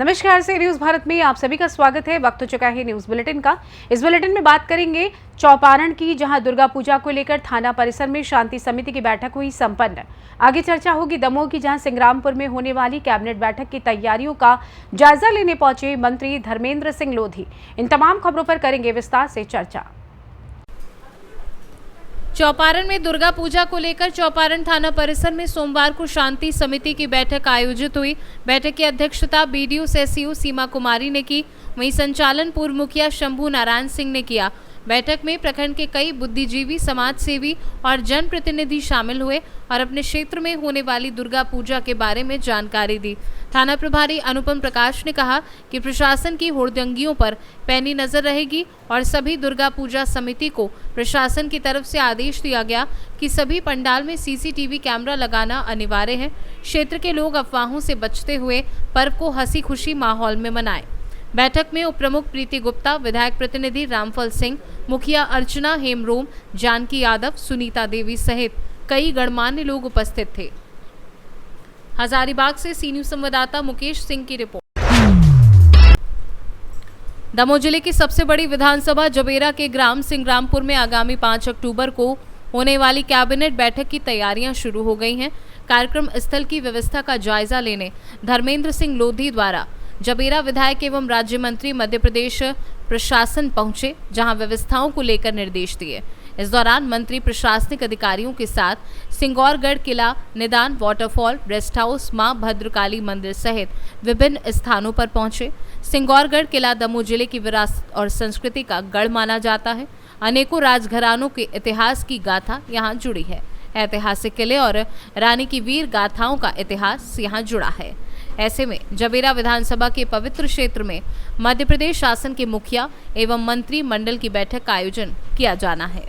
नमस्कार से न्यूज भारत में आप सभी का स्वागत है। वक्त हो चुका है न्यूज बुलेटिन का। इस बुलेटिन में बात करेंगे चौपारण की, जहां दुर्गा पूजा को लेकर थाना परिसर में शांति समिति की बैठक हुई संपन्न। आगे चर्चा होगी दमोह की, जहां सिंग्रामपुर में होने वाली कैबिनेट बैठक की तैयारियों का जायजा लेने पहुंचे मंत्री धर्मेंद्र सिंह लोधी। इन तमाम खबरों पर करेंगे विस्तार से चर्चा। चौपारण में दुर्गा पूजा को लेकर चौपारण थाना परिसर में सोमवार को शांति समिति की बैठक आयोजित हुई। बैठक की अध्यक्षता बीडीओ एससीओ सीमा कुमारी ने की, वहीं संचालन पूर्व मुखिया शंभू नारायण सिंह ने किया। बैठक में प्रखंड के कई बुद्धिजीवी, समाज सेवी और जनप्रतिनिधि शामिल हुए और अपने क्षेत्र में होने वाली दुर्गा पूजा के बारे में जानकारी दी। थाना प्रभारी अनुपम प्रकाश ने कहा कि प्रशासन की हुड़दंगियों पर पैनी नजर रहेगी और सभी दुर्गा पूजा समिति को प्रशासन की तरफ से आदेश दिया गया कि सभी पंडाल में सीसीटीवी कैमरा लगाना अनिवार्य है। क्षेत्र के लोग अफवाहों से बचते हुए पर्व को हंसी खुशी माहौल में मनाएं। बैठक में उप प्रमुख प्रीति गुप्ता, विधायक प्रतिनिधि रामफल सिंह, मुखिया अर्चना हेमरोम, जानकी यादव, सुनीता देवी सहित कई गणमान्य लोग उपस्थित थे। हजारीबाग से सी न्यूज संवाददाता मुकेश सिंह की रिपोर्ट। दमोह जिले की सबसे बड़ी विधानसभा जबेरा के ग्राम सिंग्रामपुर में आगामी 5 अक्टूबर को होने वाली कैबिनेट बैठक की तैयारियां शुरू हो गई हैं। कार्यक्रम स्थल की व्यवस्था का जायजा लेने धर्मेंद्र सिंह लोधी द्वारा जबेरा विधायक एवं राज्य मंत्री मध्य प्रदेश प्रशासन पहुंचे, जहां व्यवस्थाओं को लेकर निर्देश दिए। इस दौरान मंत्री प्रशासनिक अधिकारियों के साथ सिंगौरगढ़ किला, निदान वाटरफॉल, रेस्ट हाउस, मां भद्रकाली मंदिर सहित विभिन्न स्थानों पर पहुंचे। सिंगौरगढ़ किला दमोह जिले की विरासत और संस्कृति का गढ़ माना जाता है। अनेकों राजघरानों के इतिहास की गाथा यहाँ जुड़ी है। ऐतिहासिक किले और रानी की वीर गाथाओं का इतिहास यहाँ जुड़ा है। ऐसे में जबेरा विधानसभा के पवित्र क्षेत्र में मध्य प्रदेश शासन के मुखिया एवं मंत्री मंडल की बैठक का आयोजन किया जाना है।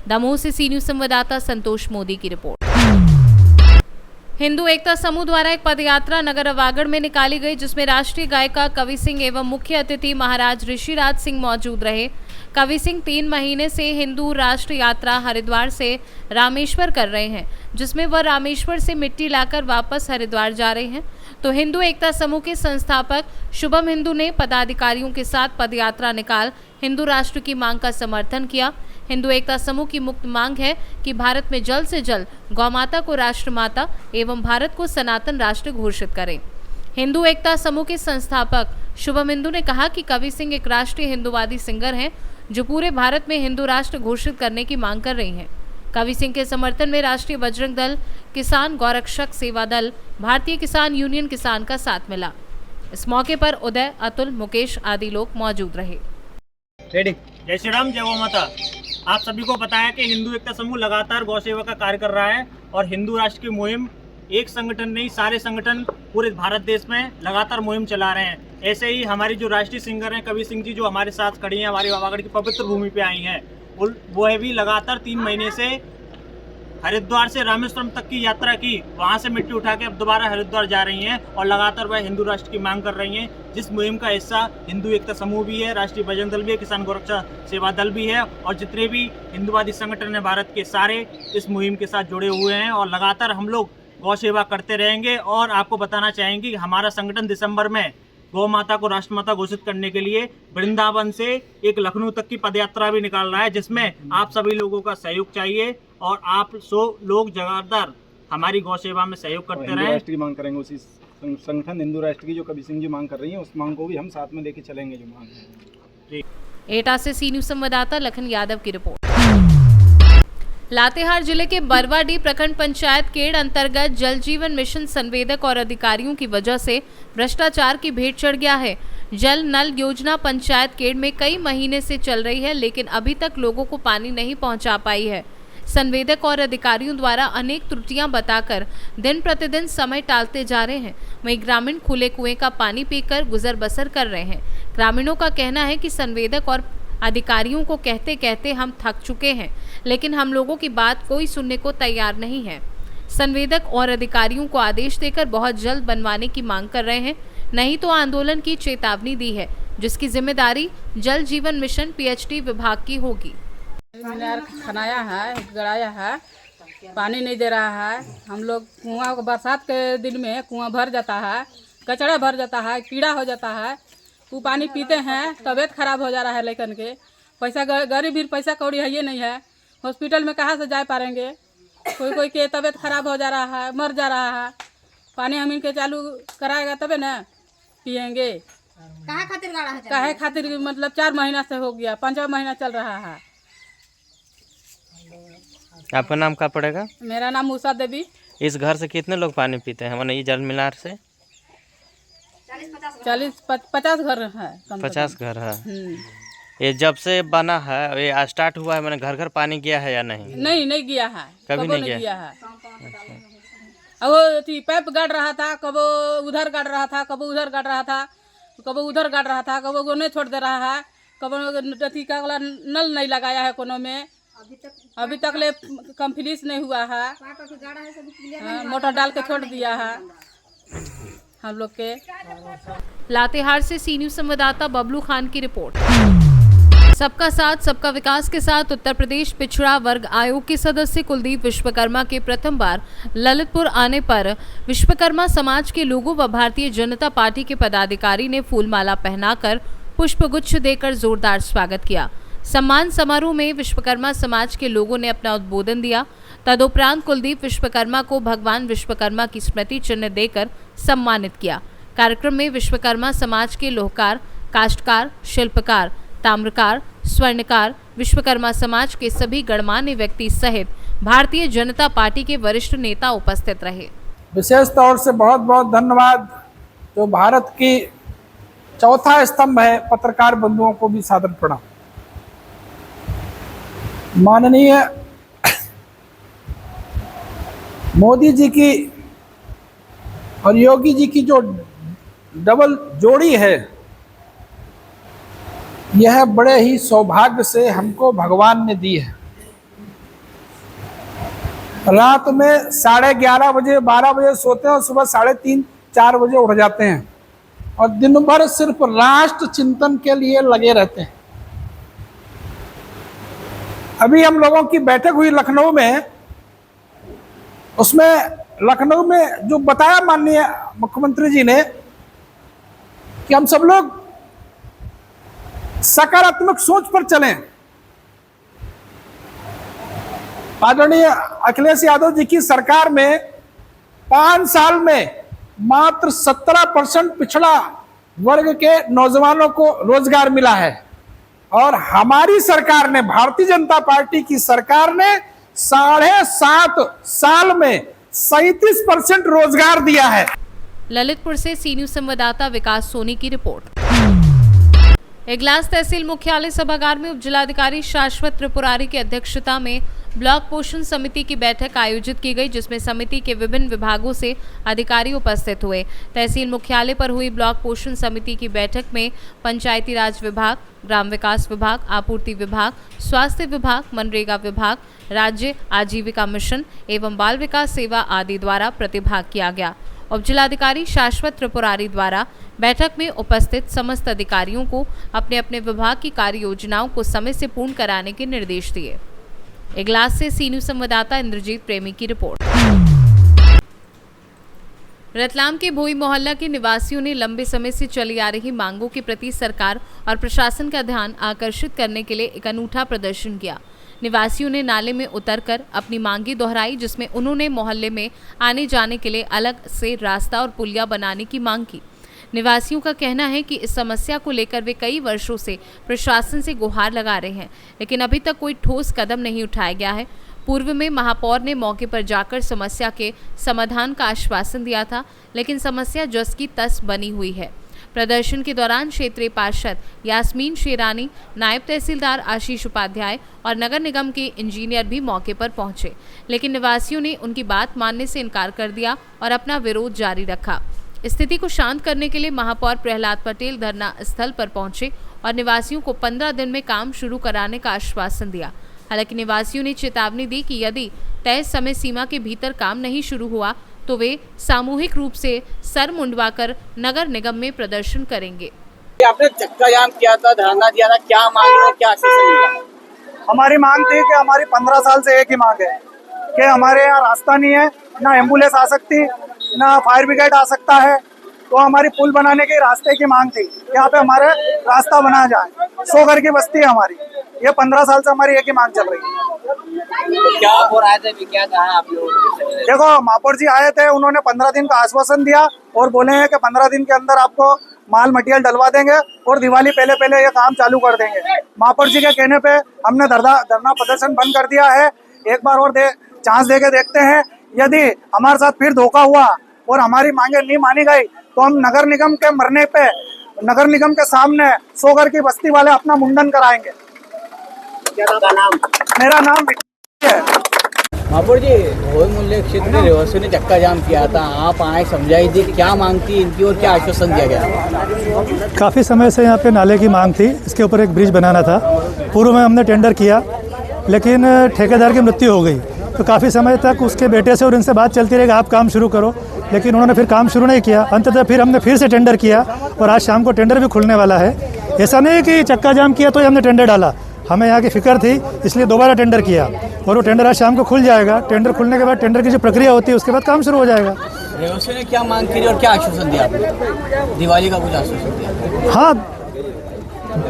दमोह से सी न्यूज संवाददाता संतोष मोदी की रिपोर्ट। हिंदू एकता समूह द्वारा एक पदयात्रा नगर अवागढ़ में निकाली गई, जिसमें राष्ट्रीय गायिका कवि सिंह एवं मुख्य अतिथि महाराज ऋषिराज सिंह मौजूद रहे। कवि सिंह 3 महीने से हिंदू राष्ट्र यात्रा हरिद्वार से रामेश्वर कर रहे हैं, जिसमें वह रामेश्वर से मिट्टी लाकर वापस हरिद्वार जा रहे हैं। तो हिंदू एकता समूह के संस्थापक शुभम हिंदू ने पदाधिकारियों के साथ पदयात्रा निकाल हिंदू राष्ट्र की मांग का समर्थन किया। हिंदू एकता समूह की मुक्त मांग है कि भारत में जल्द से जल्द गौमाता को राष्ट्रमाता एवं भारत को सनातन राष्ट्र घोषित करें। हिंदू एकता समूह के संस्थापक शुभम हिंदू ने कहा कि कवि सिंह एक राष्ट्रीय हिंदूवादी सिंगर हैं, जो पूरे भारत में हिंदू राष्ट्र घोषित करने की मांग कर रही हैं। कवि सिंह के समर्थन में राष्ट्रीय बजरंग दल, किसान गौरक्षक सेवा दल, भारतीय किसान यूनियन किसान का साथ मिला। इस मौके पर उदय, अतुल, मुकेश आदि लोग मौजूद रहे। जय श्री राम, जय गौ माता। आप सभी को पता है कि हिंदू एकता समूह लगातार गौ सेवा का कार्य कर रहा है और हिंदू राष्ट्र की मुहिम एक संगठन नहीं, सारे संगठन पूरे भारत देश में लगातार मुहिम चला रहे हैं। ऐसे ही हमारी जो राष्ट्रीय सिंगर हैं कवि सिंह जी, जो हमारे साथ खड़ी हैं, हमारी अवागढ़ की पवित्र भूमि पे आई हैं, वो भी लगातार 3 महीने से हरिद्वार से रामेश्वरम तक की यात्रा की, वहां से मिट्टी उठा के अब दोबारा हरिद्वार जा रही हैं और लगातार वह हिंदू राष्ट्र की मांग कर रही हैं, जिस मुहिम का हिस्सा हिंदू एकता समूह भी है, राष्ट्रीय बजरंग दल भी है, किसान गौरक्षा सेवा दल भी है और जितने भी हिंदूवादी संगठन है भारत के, सारे इस मुहिम के साथ जुड़े हुए हैं और लगातार हम लोग गौ सेवा करते रहेंगे। और आपको बताना चाहेंगे कि हमारा संगठन दिसंबर में गौ माता को राष्ट्रमाता घोषित करने के लिए वृंदावन से एक लखनऊ तक की पदयात्रा भी निकाल रहा है, जिसमें आप सभी लोगों का सहयोग चाहिए और आप लोग जगातार हमारी गौ सेवा में सहयोग करते रहें। राष्ट्र की मांग करेंगे, उसी संगठन हिंदू राष्ट्र की जो कवि सिंह जी मांग कर रही हैं, उस मांग को भी हम साथ में लेके चलेंगे जो मांग है। एटा से सी न्यूज संवाददाता लखन यादव की रिपोर्ट। लातेहार जिले के बरवाडीह प्रखंड पंचायत केड़ अंतर्गत जल जीवन मिशन संवेदक और अधिकारियों की वजह से भ्रष्टाचार की भेंट चढ़ गया है। जल नल योजना पंचायत केड़ में कई महीने से चल रही है, लेकिन अभी तक लोगों को पानी नहीं पहुंचा पाई है। संवेदक और अधिकारियों द्वारा अनेक त्रुटियां बताकर दिन प्रतिदिन समय टालते जा रहे हैं। वहीं ग्रामीण खुले कुएं का पानी पीकर गुजर बसर कर रहे हैं। ग्रामीणों का कहना है कि संवेदक और अधिकारियों को कहते कहते हम थक चुके हैं, लेकिन हम लोगों की बात कोई सुनने को तैयार नहीं है। संवेदक और अधिकारियों को आदेश देकर बहुत जल्द बनवाने की मांग कर रहे हैं, नहीं तो आंदोलन की चेतावनी दी है, जिसकी जिम्मेदारी जल जीवन मिशन पीएचडी विभाग की होगी। मीनार खनाया है, गड़ाया है, पानी नहीं दे रहा है। हम लोग कुआं, बरसात के दिन में कुआं भर जाता है, कचड़ा भर जाता है, कीड़ा हो जाता है। वो पानी पीते हैं, तबीयत खराब हो जा रहा है लेकिन के पैसा गरीब भी पैसा कौड़ी है ये नहीं है। हॉस्पिटल में कहाँ से जा पाएंगे। कोई के तबीयत खराब हो जा रहा है, मर जा रहा है। पानी हम इनके चालू कराएगा तबे ना पियेंगे। काहे खातिर मतलब 4 महीना से हो गया, 5वां महीना चल रहा है। आपका नाम क्या पड़ेगा? मेरा नाम उषा देवी। इस घर से कितने लोग पानी पीते हैं? मैंने ये जल मीनार से 40-50 घर है। 50 घर है। ये जब से बना है, ये स्टार्ट हुआ है, मैंने घर घर पानी गया है या नहीं? नहीं गया है, कभी नहीं गया है। अब वो पाइप गाड़ रहा था, कबो उधर गाड़ रहा था, कबो उधर गाड़ रहा था, कबो उधर गाड़ रहा था, कबो वो नहीं छोड़ दे रहा है, कबो अथी का वाला नल नहीं लगाया है कोनो में। अभी तक ले कंप्लीट नहीं हुआ है। मोटर डाल के छोड़ दिया है हम लोग के। लातेहार से सी न्यूज संवाददाता बबलू खान की रिपोर्ट। सबका साथ सबका विकास के साथ उत्तर प्रदेश पिछड़ा वर्ग आयोग के सदस्य कुलदीप विश्वकर्मा के प्रथम बार ललितपुर आने पर विश्वकर्मा समाज के लोगों व भारतीय जनता पार्टी के पदाधिकारी ने फूलमाला पहनाकर पुष्पगुच्छ देकर जोरदार स्वागत किया। सम्मान समारोह में विश्वकर्मा समाज के लोगों ने अपना उद्बोधन दिया। तदुपरांत कुलदीप विश्वकर्मा को भगवान विश्वकर्मा की स्मृति चिन्ह देकर सम्मानित किया। कार्यक्रम में विश्वकर्मा समाज के लोहकार, काष्ठकार, शिल्पकार, ताम्रकार, स्वर्णकार, विश्वकर्मा समाज के सभी गणमान्य व्यक्ति सहित भारतीय जनता पार्टी के वरिष्ठ नेता उपस्थित रहे। विशेष तौर से बहुत बहुत धन्यवाद जो भारत की चौथा स्तंभ है, पत्रकार बंधुओं को भी सादर प्रणाम। माननीय मोदी जी की और योगी जी की जो डबल जोड़ी है, यह बड़े ही सौभाग्य से हमको भगवान ने दी है। रात में 11:30 बजे 12 बजे सोते हैं और सुबह 3:30-4 बजे उठ जाते हैं और दिन भर सिर्फ राष्ट्र चिंतन के लिए लगे रहते हैं। अभी हम लोगों की बैठक हुई लखनऊ में, उसमें लखनऊ में जो बताया माननीय मुख्यमंत्री जी ने कि हम सब लोग सकारात्मक सोच पर चलें। आदरणीय अखिलेश यादव जी की सरकार में 5 साल में मात्र 17% पिछड़ा वर्ग के नौजवानों को रोजगार मिला है और हमारी सरकार ने, भारतीय जनता पार्टी की सरकार ने 7.5 साल में 37% रोजगार दिया है। ललितपुर से सी न्यूज संवाददाता विकास सोनी की रिपोर्ट। इगलास तहसील मुख्यालय सभागार में उपजिलाधिकारी शाश्वत त्रिपुरारी की अध्यक्षता में ब्लॉक पोषण समिति की बैठक आयोजित की गई, जिसमें समिति के विभिन्न विभागों से अधिकारी उपस्थित हुए। तहसील मुख्यालय पर हुई ब्लॉक पोषण समिति की बैठक में पंचायती राज विभाग, ग्राम विकास विभाग, आपूर्ति विभाग, स्वास्थ्य विभाग, मनरेगा विभाग, राज्य आजीविका मिशन एवं बाल विकास सेवा आदि द्वारा प्रतिभाग किया गया। उपजिलाधिकारी शाश्वत त्रिपुरारी द्वारा बैठक में उपस्थित समस्त अधिकारियों को अपने अपने विभाग की कार्य योजनाओं को समय से पूर्ण कराने के निर्देश दिए। इगलास से सी न्यूज संवाददाता इंद्रजीत प्रेमी की रिपोर्ट। रतलाम के भोई मोहल्ला के निवासियों ने लंबे समय से चली आ रही मांगों के प्रति सरकार और प्रशासन का ध्यान आकर्षित करने के लिए एक अनूठा प्रदर्शन किया। निवासियों ने नाले में उतरकर अपनी मांगी दोहराई, जिसमें उन्होंने मोहल्ले में आने जाने के लिए अलग से रास्ता और पुलिया बनाने की मांग की। निवासियों का कहना है कि इस समस्या को लेकर वे कई वर्षों से प्रशासन से गुहार लगा रहे हैं, लेकिन अभी तक कोई ठोस कदम नहीं उठाया गया है। पूर्व में महापौर ने मौके पर जाकर समस्या के समाधान का आश्वासन दिया था, लेकिन समस्या जस की तस बनी हुई है। प्रदर्शन के दौरान क्षेत्रीय पार्षद यास्मीन शेरानी, नायब तहसीलदार आशीष उपाध्याय और नगर निगम के इंजीनियर भी मौके पर पहुंचे, लेकिन निवासियों ने उनकी बात मानने से इनकार कर दिया और अपना विरोध जारी रखा। स्थिति को शांत करने के लिए महापौर प्रहलाद पटेल धरना स्थल पर पहुंचे और निवासियों को 15 दिन में काम शुरू कराने का आश्वासन दिया। हालांकि निवासियों ने चेतावनी दी कि यदि तय समय सीमा के भीतर काम नहीं शुरू हुआ तो वे सामूहिक रूप से सर मुंडवाकर नगर निगम में प्रदर्शन करेंगे। आपने चक्का जाम किया था, धरना दिया था, क्या मांग है, क्या आश्वासन मिला? हमारी मांग थी कि हमारी 15 साल से एक ही मांग है कि हमारे यहाँ रास्ता नहीं है, ना एम्बुलेंस आ सकती, ना फायर ब्रिगेड आ सकता है तो हमारी पुल बनाने के रास्ते की मांग थी, यहाँ पे हमारे रास्ता बनाया जाए। 100 घर की बस्ती है हमारी, ये 15 साल से हमारी एक ही मांग चल रही है। तो क्या हो रहा है, क्या कहा आप लोग? देखो, महापौर जी आए थे, उन्होंने 15 दिन का आश्वासन दिया और बोले हैं कि 15 दिन के अंदर आपको माल मटेरियल डलवा देंगे और दिवाली पहले पहले ये काम चालू कर देंगे। महापौर जी के कहने पे हमने धरना प्रदर्शन बंद कर दिया है। एक बार और चांस दे के देखते हैं, यदि हमारे साथ फिर धोखा हुआ और हमारी मांगे नहीं मानी गई तो हम नगर निगम के मरने पे नगर निगम के सामने 100 घर की बस्ती वाले अपना मुंडन कराएंगे। क्या नाम? मेरा नाम है। महापौर जी, भोई मूल्य क्षेत्र में रहवासियों ने चक्का जाम किया था, आप आए समझाइए क्या मांग थी इनकी और क्या आश्वासन दिया गया? काफ़ी समय से यहाँ पे नाले की मांग थी, इसके ऊपर एक ब्रिज बनाना था। पूर्व में हमने टेंडर किया, लेकिन ठेकेदार की मृत्यु हो गई, तो काफ़ी समय तक उसके बेटे से और इनसे बात चलती रही कि आप काम शुरू करो, लेकिन उन्होंने फिर काम शुरू नहीं किया। अंततः फिर हमने फिर से टेंडर किया और आज शाम को टेंडर भी खुलने वाला है। ऐसा नहीं कि चक्का जाम किया तो हमने टेंडर डाला, हमें यहाँ की फिक्र थी, इसलिए दोबारा टेंडर किया और वो टेंडर आज शाम को खुल जाएगा। टेंडर खुलने के बाद टेंडर की जो प्रक्रिया होती है उसके बाद काम शुरू हो जाएगा। रहवासियों ने क्या मांग की और क्या आश्वासन दिया आपने? दिवाली का कुछ आश्वासन दिया? हाँ,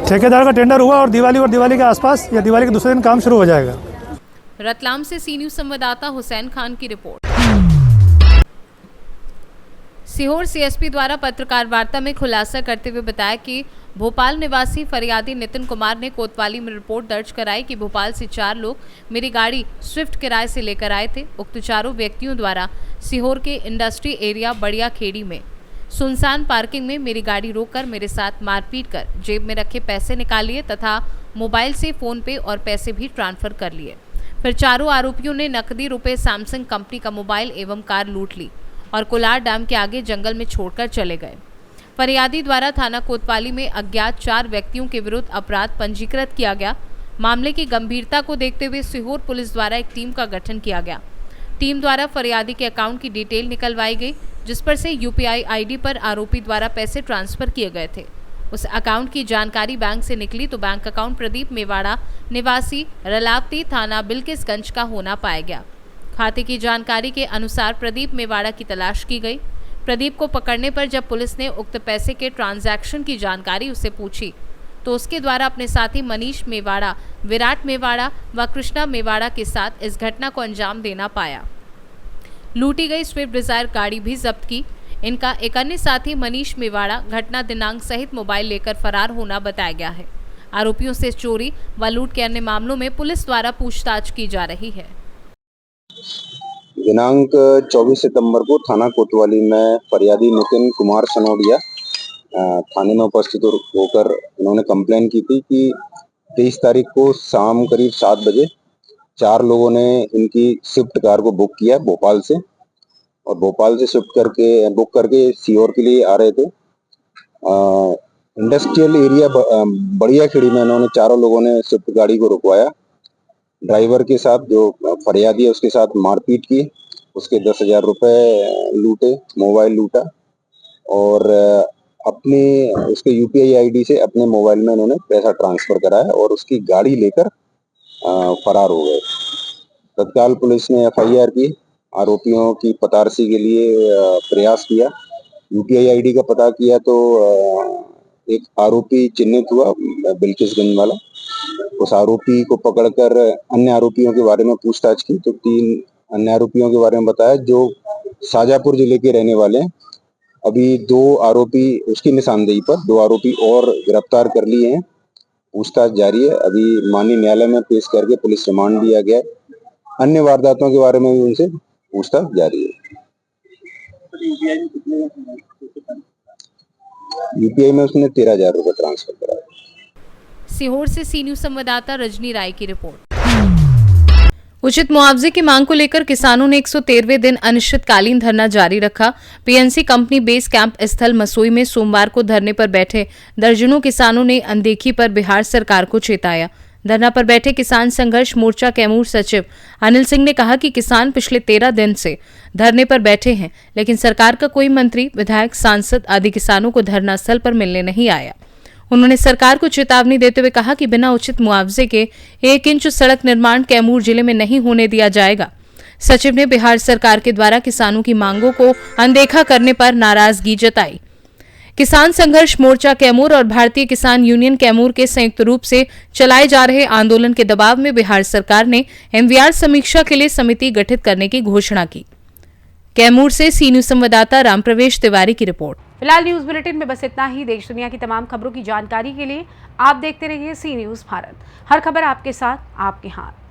ठेकेदार का टेंडर हुआ और दिवाली के आसपास या दिवाली के दूसरे दिन काम शुरू हो जाएगा। रतलाम से सी न्यूज संवाददाता हुसैन खान की रिपोर्ट। सीहोर सीएसपी द्वारा पत्रकार वार्ता में खुलासा करते हुए बताया कि भोपाल निवासी फरियादी नितिन कुमार ने कोतवाली में रिपोर्ट दर्ज कराई कि भोपाल से 4 लोग मेरी गाड़ी स्विफ्ट किराए से लेकर आए थे। उक्त चारों व्यक्तियों द्वारा सीहोर के इंडस्ट्री एरिया बढ़िया खेड़ी में सुनसान पार्किंग में मेरी गाड़ी रोककर मेरे साथ मारपीट कर जेब में रखे पैसे निकाल लिए तथा मोबाइल से फोन पे और पैसे भी ट्रांसफर कर लिए। फिर चारों आरोपियों ने नकदी रुपए सैमसंग कंपनी का मोबाइल एवं कार लूट ली और कोलार डैम के आगे जंगल में छोड़कर चले गए। फरियादी द्वारा थाना कोतवाली में अज्ञात 4 व्यक्तियों के विरुद्ध अपराध पंजीकृत किया गया। मामले की गंभीरता को देखते हुए सीहोर पुलिस द्वारा एक टीम का गठन किया गया। टीम द्वारा फरियादी के अकाउंट की डिटेल निकलवाई गई, जिस पर से यूपीआई आईडी पर आरोपी द्वारा पैसे ट्रांसफर किए गए थे। उस अकाउंट की जानकारी बैंक से निकली तो बैंक अकाउंट प्रदीप मेवाड़ा निवासी रलावती थाना बिल्किसगंज का होना पाया गया। खाते की जानकारी के अनुसार प्रदीप मेवाड़ा की तलाश की गई। प्रदीप को पकड़ने पर जब पुलिस ने उक्त पैसे के ट्रांजैक्शन की जानकारी उससे पूछी तो उसके द्वारा अपने साथी मनीष मेवाड़ा, विराट मेवाड़ा व कृष्णा मेवाड़ा के साथ इस घटना को अंजाम देना पाया। लूटी गई स्विफ्ट डिजायर गाड़ी भी जब्त की। इनका एक अन्य साथी मनीष मेवाड़ा घटना दिनांक सहित मोबाइल लेकर फरार होना बताया गया है। आरोपियों से चोरी व लूट के अन्य मामलों में पुलिस द्वारा पूछताछ की जा रही है। दिनांक 24 सितंबर को थाना कोतवाली में फरियादी नितिन कुमार सनोडिया थाने में उपस्थित होकर उन्होंने कंप्लेन की थी कि 23 तारीख को शाम करीब 7 बजे 4 लोगों ने इनकी स्विफ्ट कार को बुक किया भोपाल से, और भोपाल से बुक करके सीहोर के लिए आ रहे थे। इंडस्ट्रियल एरिया बढ़िया खेड़ी में इन्होंने 4 लोगों ने स्विफ्ट गाड़ी को रुकवाया। ड्राइवर के साथ जो फरियादी है उसके साथ मारपीट की, उसके 10,000 रुपए लूटे, मोबाइल लूटा और अपने उसके यूपीआई आईडी से अपने मोबाइल में इन्होंने पैसा ट्रांसफर कराया और उसकी गाड़ी लेकर फरार हो गए। तत्काल पुलिस ने एफआईआर की, आरोपियों की पतारसी के लिए प्रयास किया। यूपीआई आईडी का पता किया तो एक आरोपी चिन्हित हुआ बिल्किसगंज वाला। उस आरोपी को पकड़कर अन्य आरोपियों के बारे में पूछताछ की तो 3 अन्य आरोपियों के बारे में बताया जो शाजापुर जिले के रहने वाले हैं। अभी 2 आरोपी उसकी निशानदेही पर 2 आरोपी और गिरफ्तार कर लिए हैं। पूछताछ जारी है। अभी माननीय न्यायालय में पेश करके पुलिस रिमांड दिया गया है। अन्य वारदातों के बारे में भी उनसे पूछताछ जारी है। यूपीआई में उसने 13,000 रुपए ट्रांसफर कराया। सीहोर से सी न्यूज संवाददाता रजनी राय की रिपोर्ट। उचित मुआवजे की मांग को लेकर किसानों ने 113वें दिन अनिश्चितकालीन धरना जारी रखा। पीएनसी कंपनी बेस कैंप स्थल मसोई में सोमवार को धरने पर बैठे दर्जनों किसानों ने अनदेखी पर बिहार सरकार को चेताया। धरना पर बैठे किसान संघर्ष मोर्चा कैमूर सचिव अनिल सिंह ने कहा कि किसान पिछले 13 दिन से धरने पर बैठे हैं, लेकिन सरकार का कोई मंत्री, विधायक, सांसद आदि किसानों को धरना स्थल पर मिलने नहीं आया। उन्होंने सरकार को चेतावनी देते हुए कहा कि बिना उचित मुआवजे के 1 इंच सड़क निर्माण कैमूर जिले में नहीं होने दिया जाएगा। सचिव ने बिहार सरकार के द्वारा किसानों की मांगों को अनदेखा करने पर नाराजगी जताई। किसान संघर्ष मोर्चा कैमूर और भारतीय किसान यूनियन कैमूर के संयुक्त रूप से चलाए जा रहे आंदोलन के दबाव में बिहार सरकार ने एमवीआर समीक्षा के लिए समिति गठित करने की घोषणा की। कैमूर से सी न्यूज संवाददाता रामप्रवेश तिवारी की रिपोर्ट। फिलहाल न्यूज बुलेटिन में बस इतना ही। देश दुनिया की तमाम खबरों की जानकारी के लिए आप देखते रहिए सी न्यूज भारत। हर खबर आपके साथ, आपके हाथ।